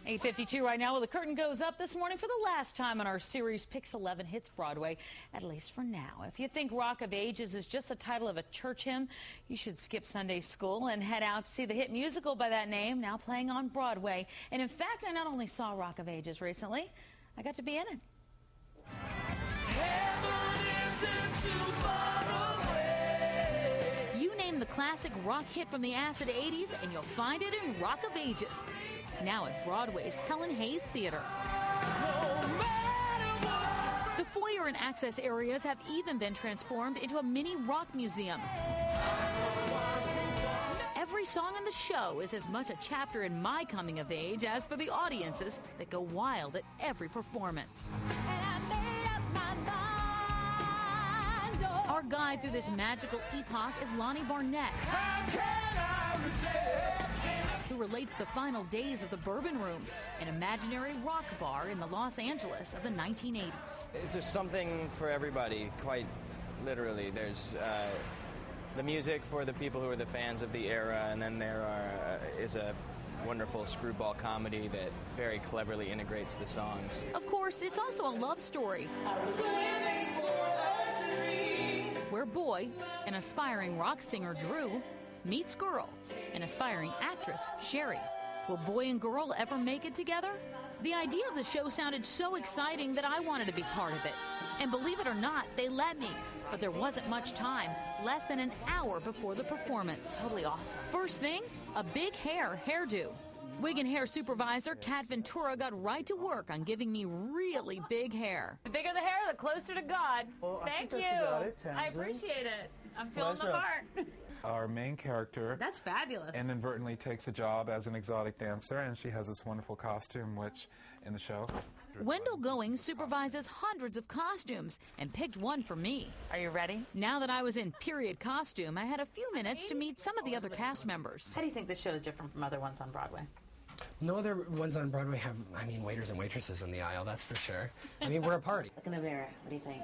8:52 right now. Well, the curtain goes up this morning for the last time on our series Pix 11 Hits Broadway, at least for now. If you think Rock of Ages is just the title of a church hymn, you should skip Sunday school and head out to see the hit musical by that name, now playing on Broadway. And in fact, I not only saw Rock of Ages recently, I got to be in it. You name the classic rock hit from the acid 80s and you'll find it in Rock of Ages. Now at Broadway's Helen Hayes Theater. The foyer and access areas have even been transformed into a mini rock museum. Every song in the show is as much a chapter in my coming of age as for the audiences that go wild at every performance. Our guide through this magical epoch is Lonnie Barnett, who relates the final days of the Bourbon Room, an imaginary rock bar in the Los Angeles of the 1980s. There's something for everybody, quite literally. There's the music for the people who are the fans of the era, and then there is a wonderful screwball comedy that very cleverly integrates the songs. Of course, it's also a love story, where boy, an aspiring rock singer Drew, meets girl, an aspiring actress Sherry. Will boy and girl ever make it together? The idea of the show sounded so exciting that I wanted to be part of it. And believe it or not, they let me. But there wasn't much time, less than an hour before the performance. Totally awesome. First thing, a big hairdo. Wig and hair supervisor Kat Ventura got right to work on giving me really big hair. The bigger the hair, the closer to God. Well, Thank you. I appreciate it. I'm feeling the part. Our main character, that's fabulous, inadvertently takes a job as an exotic dancer, and she has this wonderful costume, which in the show. Wendell Going supervises hundreds of costumes and picked one for me. Are you ready? Now that I was in period costume, I had a few minutes to meet some of the other cast members. How do you think this show is different from other ones on Broadway? No other ones on Broadway have, waiters and waitresses in the aisle, that's for sure. We're a party. Look in the mirror. What do you think?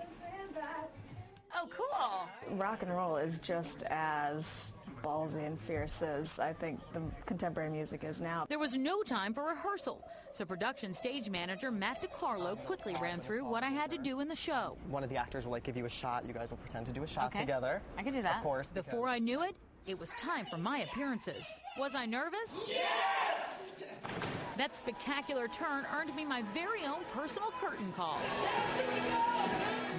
Oh, cool. Rock and roll is just as ballsy and fierce as I think the contemporary music is now. There was no time for rehearsal, so production stage manager Matt DiCarlo quickly ran through what I had to do in the show. One of the actors will give you a shot. You guys will pretend to do a shot together. I can do that. Of course. Before I knew it, it was time for my appearances. Was I nervous? Yes! That spectacular turn earned me my very own personal curtain call.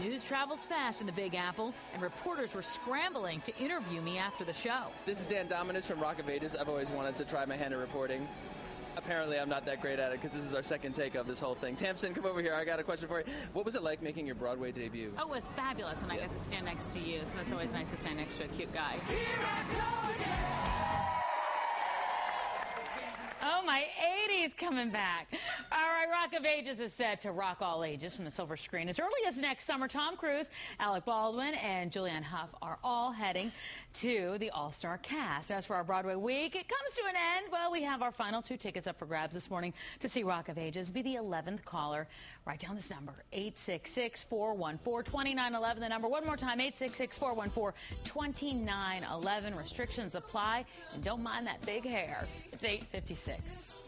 News travels fast in the Big Apple, and reporters were scrambling to interview me after the show. This is Dan Dominich from Rock of Ages. I've always wanted to try my hand at reporting. Apparently, I'm not that great at it because this is our second take of this whole thing. Tamsin, come over here. I got a question for you. What was it like making your Broadway debut? Oh, it was fabulous, and I got to stand next to you, so that's always nice to stand next to a cute guy. Oh, my 80s coming back. All right, Rock of Ages is set to rock all ages from the silver screen. As early as next summer, Tom Cruise, Alec Baldwin, and Julianne Hough are all heading to the all-star cast. As for our Broadway week, it comes to an end. Well, we have our final 2 tickets up for grabs this morning to see Rock of Ages. Be the 11th caller. Write down this number, 866-414-2911. The number one more time, 866-414-2911. Restrictions apply, and don't mind that big hair. It's 8:56.